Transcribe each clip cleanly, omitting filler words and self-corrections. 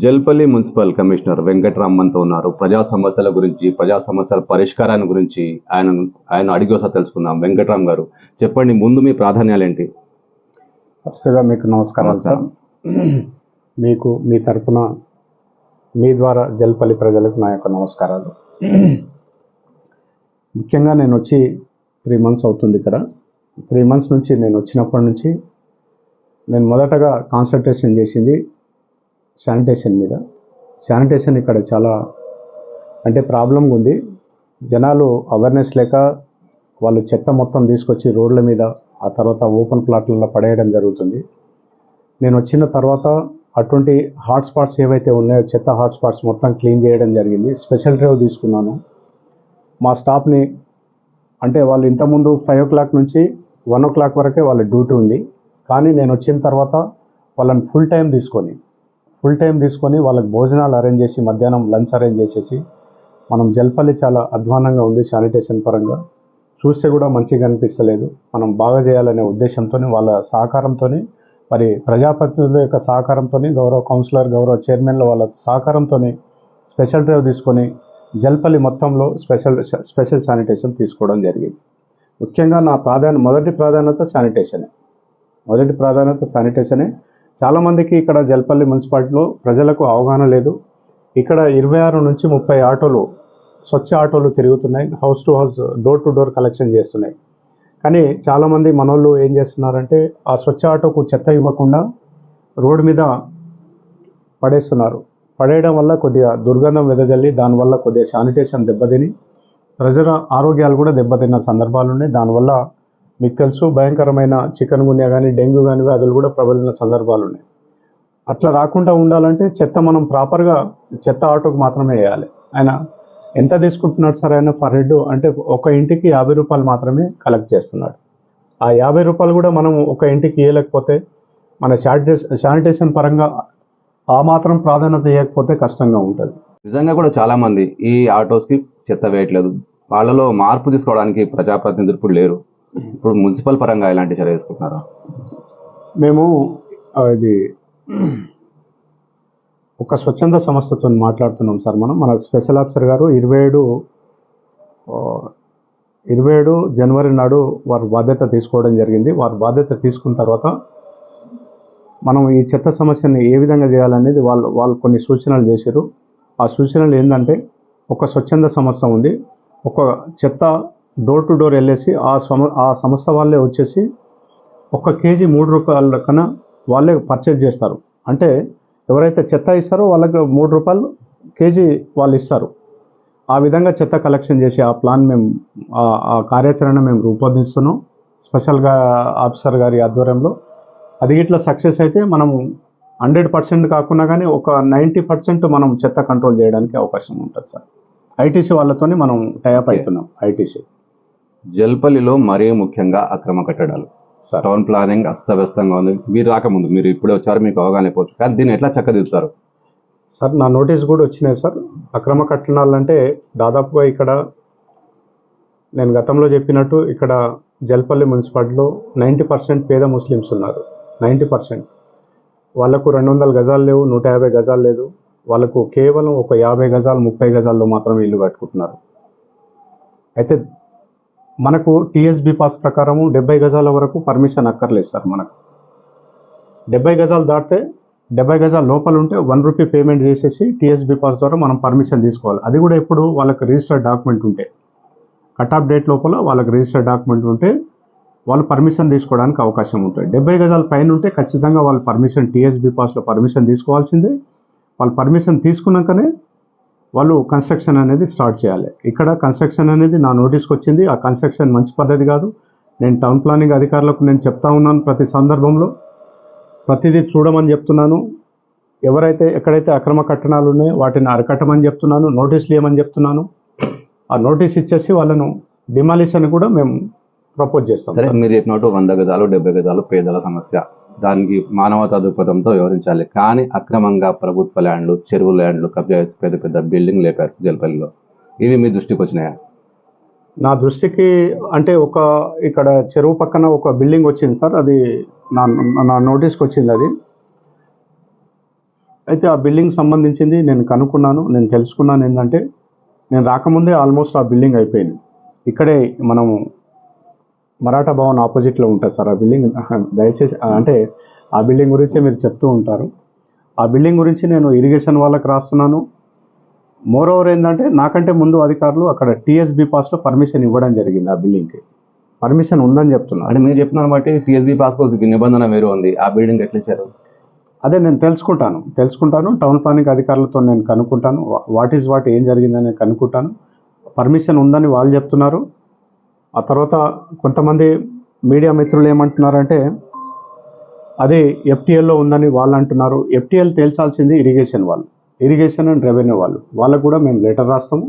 Jalpally municipal commissioner వెంకట్రామన్తో ఉన్నారు. ప్రజా సమస్యల గురించి, ప్రజా సమస్యల పరిష్కారాన్ని గురించి ఆయన అడిగి ఒకసారి తెలుసుకుందాం. వెంకట్రామ్ గారు చెప్పండి, ముందు మీ ప్రాధాన్యాలు ఏంటి? ఫస్ట్గా మీకు నమస్కారం సార్. మీకు మీ తరఫున మీ ద్వారా జల్పల్లి ప్రజలకు నా యొక్క నమస్కారాలు. ముఖ్యంగా నేను వచ్చి 3 months అవుతుంది ఇక్కడ. 3 months నుంచి నేను వచ్చినప్పటి నుంచి నేను మొదటగా కాన్సన్ట్రేషన్ చేసింది శానిటేషన్ మీద. శానిటేషన్ ఇక్కడ చాలా ప్రాబ్లంగా ఉంది. జనాలు అవేర్నెస్ లేక వాళ్ళు చెత్త మొత్తం తీసుకొచ్చి రోడ్ల మీద, ఆ తర్వాత ఓపెన్ ప్లాట్లలో పడేయడం జరుగుతుంది. నేను వచ్చిన తర్వాత అటువంటి హాట్స్పాట్స్ ఏవైతే ఉన్నాయో, చెత్త హాట్స్పాట్స్ మొత్తం క్లీన్ చేయడం జరిగింది. స్పెషల్ డ్రైవ్ తీసుకున్నాను. మా స్టాఫ్ని వాళ్ళు ఇంతకుముందు 5 o'clock నుంచి 1 o'clock వరకే వాళ్ళ డ్యూటీ ఉంది. కానీ నేను వచ్చిన తర్వాత వాళ్ళని ఫుల్ టైం తీసుకొని వాళ్ళకి భోజనాలు అరేంజ్ చేసి, మధ్యాహ్నం లంచ్ అరేంజ్ చేసేసి, మనం జల్పల్లి చాలా అధ్వానంగా ఉంది శానిటేషన్ పరంగా. చూస్తే కూడా మంచిగా అనిపిస్తలేదు. మనం బాగా చేయాలనే ఉద్దేశంతో, వాళ్ళ సహకారంతో, మరి ప్రజాప్రతినిధుల యొక్క సహకారంతో, గౌరవ కౌన్సిలర్, గౌరవ చైర్మన్ల వాళ్ళ సహకారంతో స్పెషల్ డ్రైవ్ తీసుకొని జల్పల్లి మొత్తంలో స్పెషల్ శానిటేషన్ తీసుకోవడం జరిగింది. ముఖ్యంగా నా మొదటి ప్రాధాన్యత శానిటేషనే. చాలామందికి ఇక్కడ జల్పల్లి మున్సిపాలిటీలో ప్రజలకు అవగాహన లేదు. ఇక్కడ 26 నుంచి 30 ఆటోలు, స్వచ్ఛ ఆటోలు తిరుగుతున్నాయి. House to house, door to door collection చేస్తున్నాయి. కానీ చాలామంది మనోళ్ళు ఏం చేస్తున్నారంటే, ఆ స్వచ్ఛ ఆటోకు చెత్త ఇవ్వకుండా రోడ్డు మీద పడేస్తున్నారు. పడేయడం వల్ల కొద్దిగా దుర్గంధం వెదజల్లి, దానివల్ల కొద్దిగా శానిటేషన్ దెబ్బతిని ప్రజల ఆరోగ్యాలు కూడా దెబ్బతిన్న సందర్భాలు ఉన్నాయి. దానివల్ల మీకు తెలుసు, భయంకరమైన చికెన్ గున్యా కానీ, డెంగ్యూ కానీ వ్యాధులు కూడా ప్రబలిన సందర్భాలు ఉన్నాయి. అట్లా రాకుండా ఉండాలంటే చెత్త మనం ప్రాపర్గా చెత్త ఆటోకు మాత్రమే వేయాలి. ఆయన ఎంత తీసుకుంటున్నాడు సార్? ఆయన పర్ హెడ్ ఒక ఇంటికి 50 రూపాయలు మాత్రమే కలెక్ట్ చేస్తున్నాడు. ఆ 50 రూపాయలు కూడా మనం ఒక ఇంటికి ఇవ్వలేకపోతే, మన శానిటేషన్ పరంగా ఆ మాత్రం ప్రాధాన్యత ఇవ్వకపోతే కష్టంగా ఉంటుంది. నిజంగా కూడా చాలామంది ఈ ఆటోస్కి చెత్త వేయట్లేదు. వాళ్ళలో మార్పు తీసుకోవడానికి ప్రజాప్రతినిధులు ఇప్పుడు లేరు. ఇప్పుడు మున్సిపల్ పరంగా ఎలాంటి చర్య తీసుకుంటున్నారా? మేము ఇది ఒక స్వచ్ఛంద సంస్థతో మాట్లాడుతున్నాం సార్. మన స్పెషల్ ఆఫీసర్ గారు 27 జనవరి నాడు వారు బాధ్యత తీసుకోవడం జరిగింది. వారు బాధ్యత తీసుకున్న తర్వాత మనం ఈ చెత్త సమస్యని ఏ విధంగా చేయాలనేది వాళ్ళు కొన్ని సూచనలు చేశారు. ఆ సూచనలు ఏంటంటే, ఒక స్వచ్ఛంద సంస్థ ఉంది. ఒక చెత్త డోర్ టు డోర్ వెళ్ళేసి ఆ సంస్థ వాళ్ళే వచ్చేసి 1 kg 3 రూపాయల కన్నా వాళ్ళే పర్చేజ్ చేస్తారు. అంటే ఎవరైతే చెత్త ఇస్తారో వాళ్ళకి 3 రూపాయలు కేజీ వాళ్ళు ఇస్తారు. ఆ విధంగా చెత్త కలెక్షన్ చేసి ఆ ప్లాన్ ఆ కార్యాచరణ మేము రూపొందిస్తున్నాం స్పెషల్గా ఆఫీసర్ గారి ఆధ్వర్యంలో. అది ఇట్లా సక్సెస్ అయితే మనము 100% కాకుండా కానీ ఒక 90% మనం చెత్త కంట్రోల్ చేయడానికి అవకాశం ఉంటుంది సార్. ఐటీసీ వాళ్ళతోని మనం టైఅప్ అవుతున్నాం. ఐటీసీ జల్పల్లిలో మరీ ముఖ్యంగా అక్రమ కట్టడాలు. టౌన్ ప్లానింగ్ అస్తవ్యస్తంగా ఉంది. మీరు రాకముందు, మీరు ఇప్పుడే వచ్చారు, మీకు అవగాహన అయిపోవచ్చు. కానీ దీన్ని ఎట్లా చక్కదిద్దుతారు సార్? నా నోటీస్ కూడా వచ్చినాయి సార్. అక్రమ కట్టడాలు అంటే దాదాపుగా ఇక్కడ నేను గతంలో చెప్పినట్టు, ఇక్కడ జల్పల్లి మున్సిపాలిటీలో 90% పేద ముస్లిమ్స్ ఉన్నారు. 90% వాళ్ళకు 200 గజాలు లేవు, 150 గజాలు లేదు. వాళ్ళకు కేవలం ఒక 50 గజాలు, 30 గజాల్లో మాత్రమే ఇల్లు కట్టుకుంటున్నారు. అయితే మనకు టీఎస్బీ పాస్ ప్రకారము 70 గజాల వరకు పర్మిషన్ అక్కర్లేదు సార్. మనకు 70 గజాలు దాటితే, 70 గజాల లోపల ఉంటే 1 రూపీ పేమెంట్ చేసేసి టీఎస్బీ పాస్ ద్వారా మనం పర్మిషన్ తీసుకోవాలి. అది కూడా ఎప్పుడు వాళ్ళకి రిజిస్టర్డ్ డాక్యుమెంట్ ఉంటే, కట్ ఆఫ్ డేట్ లోపల వాళ్ళకి రిజిస్టర్డ్ డాక్యుమెంట్ ఉంటే వాళ్ళు పర్మిషన్ తీసుకోవడానికి అవకాశం ఉంటుంది. 70 గజాల పైన ఉంటే ఖచ్చితంగా వాళ్ళు పర్మిషన్, టీఎస్బీ పాస్లో పర్మిషన్ తీసుకోవాల్సిందే. వాళ్ళు పర్మిషన్ తీసుకున్నాకనే వాళ్ళు కన్స్ట్రక్షన్ అనేది స్టార్ట్ చేయాలి. ఇక్కడ కన్స్ట్రక్షన్ అనేది నా నోటీస్కి వచ్చింది. ఆ కన్స్ట్రక్షన్ మంచి పద్ధతి కాదు. నేను టౌన్ ప్లానింగ్ అధికారులకు నేను చెప్తా ఉన్నాను, ప్రతి సందర్భంలో ప్రతిదీ చూడమని చెప్తున్నాను. ఎక్కడైతే అక్రమ కట్టడాలు ఉన్నాయో వాటిని అరికట్టమని చెప్తున్నాను, నోటీసులు ఇవ్వమని చెప్తున్నాను. ఆ నోటీస్ ఇచ్చేసి వాళ్ళను డిమాలిషన్ కూడా మేము ప్రపోజ్ చేస్తాం. సరే, మీరు చెప్పినట్టు 100 గజాలు 70 గజాలు పేదల సమస్య, దానికి మానవతా దృక్పథంతో వివరించాలి. కానీ అక్రమంగా ప్రభుత్వ ల్యాండ్లు, చెరువు ల్యాండ్లు కబ్జా చేసి పెద్ద పెద్ద బిల్డింగ్ లేపారు జల్పల్లిలో. ఇవి మీ దృష్టికి వచ్చినాయా? నా దృష్టికి ఇక్కడ చెరువు పక్కన ఒక బిల్డింగ్ వచ్చింది సార్. అది నా నోటీస్కి వచ్చింది. అది అయితే ఆ బిల్డింగ్ సంబంధించింది నేను కనుక్కున్నాను, నేను తెలుసుకున్నాను. ఏంటంటే నేను రాకముందే ఆల్మోస్ట్ ఆ బిల్డింగ్ అయిపోయింది. ఇక్కడే మనము మరాఠా భవన్ ఆపోజిట్లో ఉంటుంది సార్ ఆ బిల్డింగ్. దయచేసి అంటే ఆ బిల్డింగ్ గురించే మీరు చెప్తూ ఉంటారు. ఆ బిల్డింగ్ గురించి నేను ఇరిగేషన్ వాళ్ళకి రాస్తున్నాను. మోర్ ఓవర్ ఏంటంటే నాకంటే ముందు అధికారులు అక్కడ టీఎస్బీ పాస్లో పర్మిషన్ ఇవ్వడం జరిగింది. ఆ బిల్డింగ్కి పర్మిషన్ ఉందని చెప్తున్నారు. అంటే మీరు చెప్తున్నారు బట్టి టీఎస్బీ పాస్ కోసం నిబంధన వేరు ఉంది, ఆ బిల్డింగ్ ఎట్లా ఇచ్చారు? అదే నేను తెలుసుకుంటాను. టౌన్ ప్లానింగ్ అధికారులతో నేను కనుక్కుంటాను. వాట్ ఈజ్ వాట్, ఏం జరిగిందని నేను కనుక్కుంటాను. పర్మిషన్ ఉందని వాళ్ళు చెప్తున్నారు. ఆ తర్వాత కొంతమంది మీడియా మిత్రులు ఏమంటున్నారంటే అది ఎఫ్టీఎల్లో ఉందని వాళ్ళు అంటున్నారు. ఎఫ్టీఎల్ తేల్చాల్సింది ఇరిగేషన్ అండ్ రెవెన్యూ వాళ్ళకు కూడా మేము లెటర్ రాస్తాము.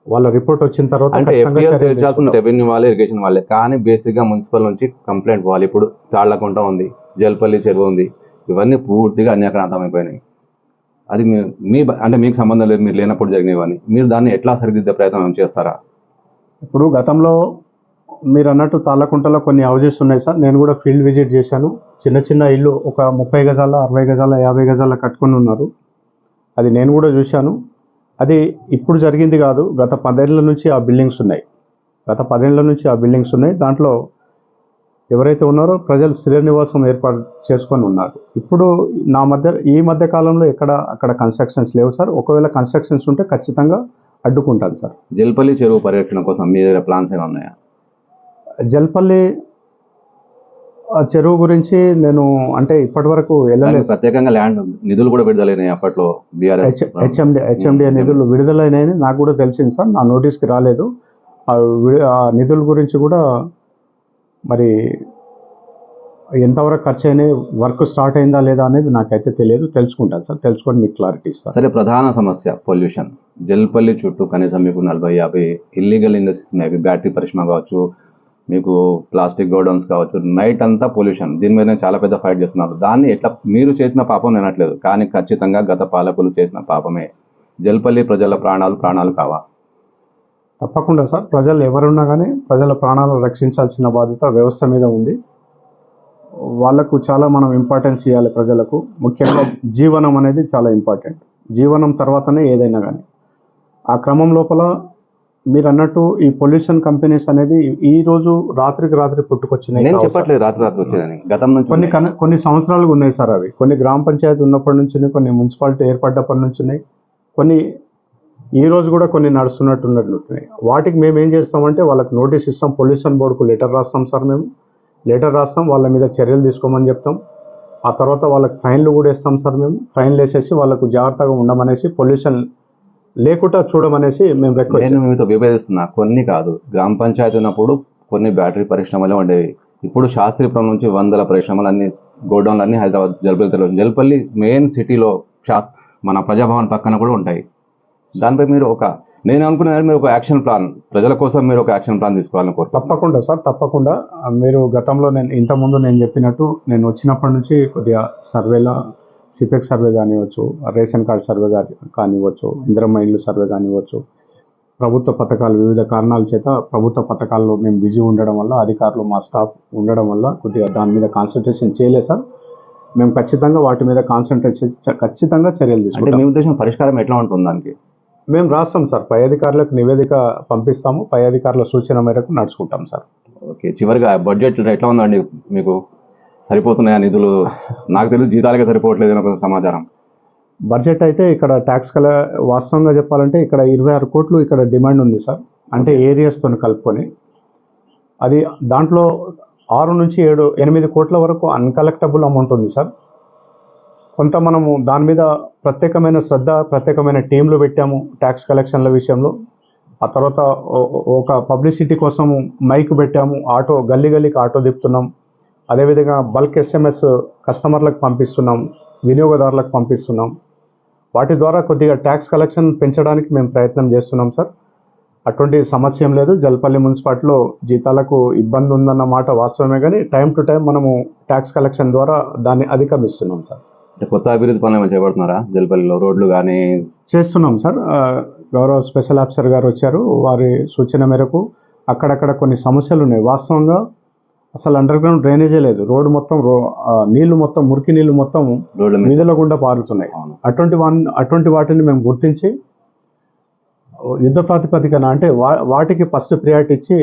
వాళ్ళ రిపోర్ట్ వచ్చిన తర్వాత అంటే ఖచ్చితంగా ఎఫ్టీఎల్ చర్యలు తెచ్చాల్సిన తీసుకుంటాం. రెవెన్యూ వాళ్ళే, ఇరిగేషన్ వాళ్ళే, కానీ బేసిక్గా మున్సిపల్ నుంచి కంప్లైంట్ పోవాలి. ఇప్పుడు తాళ్లకుంట ఉంది, జల్పల్లి చెరువు ఉంది, ఇవన్నీ పూర్తిగా అన్యాక్రాంతం అయిపోయినాయి. అది అంటే మీకు సంబంధం లేదు, మీరు లేనప్పుడు జరిగినవన్నీ. మీరు దాన్ని ఎట్లా సరిదిద్దే ప్రయత్నం చేస్తారా? ఇప్పుడు గతంలో మీరు అన్నట్టు తాళ్ళకుంటలో కొన్ని హౌజెస్ ఉన్నాయి సార్. నేను కూడా ఫీల్డ్ విజిట్ చేశాను. చిన్న చిన్న ఇల్లు ఒక 30 గజాల, 60 గజాల, 50 గజాల కట్టుకొని ఉన్నారు. అది నేను కూడా చూశాను. అది ఇప్పుడు జరిగింది కాదు, గత 10 ఏళ్ల నుంచి ఆ బిల్డింగ్స్ ఉన్నాయి. దాంట్లో ఎవరైతే ఉన్నారో ప్రజలు స్థిర నివాసం ఏర్పాటు చేసుకొని ఉన్నారు. ఇప్పుడు ఈ మధ్య కాలంలో అక్కడ కన్స్ట్రక్షన్స్ లేవు సార్. ఒకవేళ కన్స్ట్రక్షన్స్ ఉంటే ఖచ్చితంగా అడ్డుకుంటాను సార్. జల్పల్లి చెరువు పర్యటన కోసం మీ దగ్గర ప్లాన్స్ ఏమైనా ఉన్నాయా? జల్పల్లి చెరువు గురించి నేను అంటే ఇప్పటి వరకు వెళ్ళలేదు. ప్రత్యేకంగా ల్యాండ్ నిధులు కూడా విడుదలైనాయి అప్పట్లో. బీఆర్ఎస్ హెచ్ఎండి నిధులు విడుదలైనాయని నాకు కూడా తెలిసింది సార్. నా నోటీస్కి రాలేదు. ఆ నిధుల గురించి కూడా మరి ఎంతవరకు ఖర్చు అయినాయి, వర్క్ స్టార్ట్ అయిందా లేదా అనేది నాకైతే తెలియదు. తెలుసుకుంటాను సార్, తెలుసుకొని మీకు క్లారిటీ ఇస్తాను. సరే, ప్రధాన సమస్య పొల్యూషన్. జల్పల్లి చుట్టూ కనీసం మీకు 40-50 ఇల్లీగల్ ఇండస్ట్రీస్ ఉన్నాయి. బ్యాటరీ పరిశ్రమ కావచ్చు, మీకు ప్లాస్టిక్ గోడౌన్స్ కావచ్చు. నైట్ అంతా పొల్యూషన్. దీని మీద చాలా పెద్ద ఫైట్ చేస్తున్నారు. దాన్ని ఎట్లా మీరు చేసిన పాపం నేనట్లేదు, కానీ ఖచ్చితంగా గత పాలకులు చేసిన పాపమే. జల్పల్లి ప్రజల ప్రాణాలు కావా? తప్పకుండా సార్. ప్రజలు ఎవరున్నా కానీ ప్రజల ప్రాణాలను రక్షించాల్సిన బాధ్యత వ్యవస్థ మీద ఉంది. వాళ్ళకు చాలా మనం ఇంపార్టెన్స్ ఇవ్వాలి. ప్రజలకు ముఖ్యంగా జీవనం అనేది చాలా ఇంపార్టెంట్. జీవనం తర్వాతనే ఏదైనా కానీ. ఆ క్రమం లోపల మీరు అన్నట్టు ఈ పొల్యూషన్ కంపెనీస్ అనేది ఈ రోజు రాత్రి పుట్టుకొచ్చినాయి. నేను చెప్పట్లేదు రాత్రి వచ్చేదని, గతం నుంచి కొన్ని సంవత్సరాలుగా ఉన్నాయి సార్. అవి కొన్ని గ్రామ పంచాయతీ ఉన్నప్పటి నుంచి, కొన్ని మున్సిపాలిటీ ఏర్పడ్డప్పటి నుంచి ఉన్నాయి. కొన్ని ఈ రోజు కూడా కొన్ని నడుస్తున్నట్టున్నాయి. వాటికి మేము ఏం చేస్తామంటే వాళ్ళకి నోటీస్ ఇస్తాం. పొల్యూషన్ బోర్డుకు లెటర్ రాస్తాం సార్. మేము లెటర్ రాస్తాం, వాళ్ళ మీద చర్యలు తీసుకోమని చెప్తాం. ఆ తర్వాత వాళ్ళకి ఫైన్లు కూడా వేస్తాం సార్. మేము ఫైన్లు వేసేసి వాళ్ళకు జాగ్రత్తగా ఉండమనేసి, పొల్యూషన్ లేకుండా చూడమనేసి మేము రిక్వెస్ట్. నేను మీతో విభేదిస్తున్నా. కొన్ని కాదు, గ్రామ పంచాయతీ ఉన్నప్పుడు కొన్ని బ్యాటరీ పరిశ్రమలే ఉండేవి. ఇప్పుడు శాస్త్రీపురం నుంచి 100 పరిశ్రమలు, అన్ని గోడౌన్లు అన్ని హైదరాబాద్ జల్పల్లి మెయిన్ సిటీలో మన ప్రజాభవన్ పక్కన కూడా ఉంటాయి. దానిపై నేను అనుకున్నాను మీరు ఒక యాక్షన్ ప్లాన్, ప్రజల కోసం మీరు ఒక యాక్షన్ ప్లాన్ తీసుకోవాలని కోరుకుంటున్నాను. తప్పకుండా సార్, తప్పకుండా. మీరు గతంలో ఇంతకుముందు నేను చెప్పినట్టు నేను వచ్చినప్పటి నుంచి కొద్దిగా సర్వేల సిపెక్ సర్వే కానివ్వచ్చు, రేషన్ కార్డ్ సర్వే కానివ్వచ్చు, ఇందిరమ్మ ఇల్లు సర్వే కానివ్వచ్చు, ప్రభుత్వ పథకాలు వివిధ కారణాల చేత ప్రభుత్వ పథకాల్లో మేము బిజీ ఉండడం వల్ల, అధికారులు మా స్టాఫ్ ఉండడం వల్ల కొద్దిగా దాని మీద కాన్సన్ట్రేషన్ చేయలేదు సార్. మేము ఖచ్చితంగా వాటి మీద కాన్సన్ట్రేట్ చేసి ఖచ్చితంగా చర్యలు తీసుకుంటాం. మీ ఉద్దేశం పరిష్కారం ఎట్లా ఉంటుంది దానికి? మేము రాస్తాం సార్, పై అధికారులకు నివేదిక పంపిస్తాము. పై అధికారుల సూచన మేరకు నడుచుకుంటాం సార్. ఓకే, చివరిగా బడ్జెట్ ఎట్లా ఉందండి? మీకు సరిపోతున్నాయా నిధులు? నాకు తెలిసి జీతాలకే సరిపోవట్లేదు అని ఒక సమాచారం. బడ్జెట్ అయితే ఇక్కడ వాస్తవంగా చెప్పాలంటే ఇక్కడ 26 కోట్లు ఇక్కడ డిమాండ్ ఉంది సార్. అంటే ఏరియాస్తో కలుపుకొని అది దాంట్లో 6 నుంచి 8 కోట్ల వరకు అన్కలెక్టబుల్ అమౌంట్ ఉంది సార్. కొంత మనము దాని మీద ప్రత్యేకమైన టీంలు పెట్టాము ట్యాక్స్ కలెక్షన్ల విషయంలో. ఆ తర్వాత ఒక పబ్లిసిటీ కోసం మైక్ పెట్టాము. గల్లీకి ఆటో తిప్పుతున్నాం. అదేవిధంగా బల్క్ SMS కస్టమర్లకు పంపిస్తున్నాం, వినియోగదారులకు పంపిస్తున్నాం. వాటి ద్వారా కొద్దిగా ట్యాక్స్ కలెక్షన్ పెంచడానికి మేము ప్రయత్నం చేస్తున్నాం సార్. అటువంటి సమస్య ఏం లేదు. జల్పల్లి మున్సిపాలిటీలో జీతాలకు ఇబ్బంది ఉందన్న మాట వాస్తవమే, కానీ టైం టు టైం మనము ట్యాక్స్ కలెక్షన్ ద్వారా దాన్ని అధిగమిస్తున్నాం సార్. కొత్త అభివృద్ధి పనులు ఏమైనా చేపడుతున్నారా? జల్పల్లిలో రోడ్లు కానీ చేస్తున్నాం సార్. గౌరవ స్పెషల్ ఆఫీసర్ గారు వచ్చారు. వారి సూచన మేరకు అక్కడక్కడ కొన్ని సమస్యలు ఉన్నాయి. వాస్తవంగా అసలు అండర్ గ్రౌండ్ డ్రైనేజే లేదు. రోడ్డు మొత్తం నీళ్లు మొత్తం మురికి నీళ్లు మొత్తం రోడ్ల మీద వీధుల గుండా పారుతున్నాయి. అవును. అటువంటి వాటిని మేము గుర్తించి యుద్ధ ప్రాతిపదికన అంటే వాటికి ఫస్ట్ ప్రియారిటీ ఇచ్చి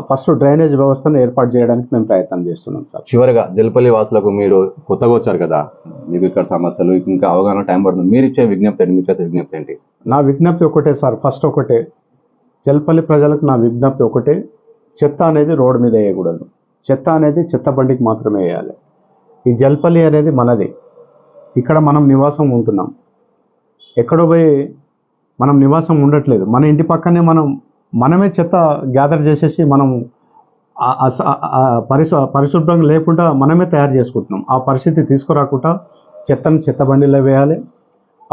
ఫస్ట్ డ్రైనేజ్ వ్యవస్థను ఏర్పాటు చేయడానికి మేము ప్రయత్నం చేస్తున్నాం సార్. చివరిగా జల్పల్లి వాసులకు, మీరు కొత్తగా వచ్చారు కదా, మీకు ఇక్కడ సమస్యలు ఇంకా అవగాహన టైం పడుతుంది, మీరు ఇచ్చే విజ్ఞప్తి ఏంటి, మీరు చేసే విజ్ఞప్తి ఏంటి? నా విజ్ఞప్తి ఒకటే సార్, ఫస్ట్ ఒకటే, జల్పల్లి ప్రజలకు నా విజ్ఞప్తి ఒకటే, చెత్త అనేది రోడ్డు మీద వేయకూడదు. చెత్త అనేది చెత్త బండికి మాత్రమే వేయాలి. ఈ జల్పల్లి అనేది మనది. ఇక్కడ మనం నివాసం ఉంటున్నాం. ఎక్కడో పోయి మనం నివాసం ఉండట్లేదు. మన ఇంటి పక్కనే మనమే చెత్త గ్యాదర్ చేసేసి మనం పరిశుభ్రంగా లేకుండా మనమే తయారు చేసుకుంటున్నాం. ఆ పరిస్థితి తీసుకురాకుండా చెత్తను చెత్త బండిలో వేయాలి.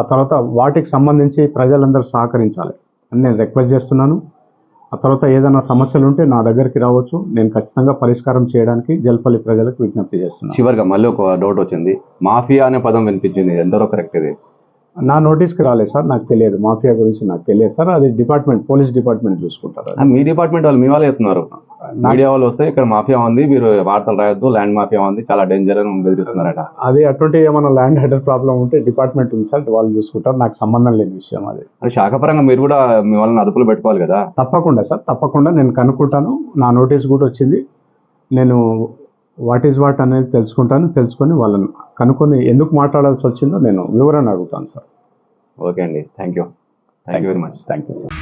ఆ తర్వాత వాటికి సంబంధించి ప్రజలందరూ సహకరించాలి అని నేను రిక్వెస్ట్ చేస్తున్నాను. ఆ తర్వాత ఏదైనా సమస్యలు ఉంటే నా దగ్గరికి రావచ్చు. నేను ఖచ్చితంగా పరిష్కారం చేయడానికి జల్పల్లి ప్రజలకు విజ్ఞప్తి చేస్తున్నాను. చివరిగా మళ్ళీ ఒక డౌట్ వచ్చింది, మాఫియా అనే పదం వినిపించింది, ఎందరో కరెక్ట్ ఇది? నా నోటీస్కి రాలేదు సార్, నాకు తెలియదు. మాఫియా గురించి నాకు తెలియదు సార్. అది పోలీస్ డిపార్ట్మెంట్ చూసుకుంటారు. మీ డిపార్ట్మెంట్ వాళ్ళు, మీ వాళ్ళు చెప్తున్నారు, మీడియా వాళ్ళు వస్తే ఇక్కడ మాఫియా ఉంది, మీరు వార్తలు రాయొద్దు, ల్యాండ్ మాఫియా ఉంది, చాలా డేంజర్ అని బెదిరిస్తున్నారట. అది అటువంటి ఏమైనా ల్యాండ్ హెడర్ ప్రాబ్లం ఉంటే డిపార్ట్మెంట్ ఉంది సార్, వాళ్ళు చూసుకుంటారు. నాకు సంబంధం లేని విషయం అది. అంటే శాఖపరంగా మీరు కూడా మీ వాళ్ళని అదుపులో పెట్టుకోవాలి కదా? తప్పకుండా సార్, తప్పకుండా నేను కనుక్కుంటాను. నా నోటీస్ కూడా వచ్చింది. నేను వాట్ ఈజ్ వాట్ అనేది తెలుసుకొని వాళ్ళని కనుక్కొని ఎందుకు మాట్లాడాల్సి వచ్చిందో నేను వివరణ అడుగుతాను సార్. ఓకే అండి, thank you very much. Thank you sir.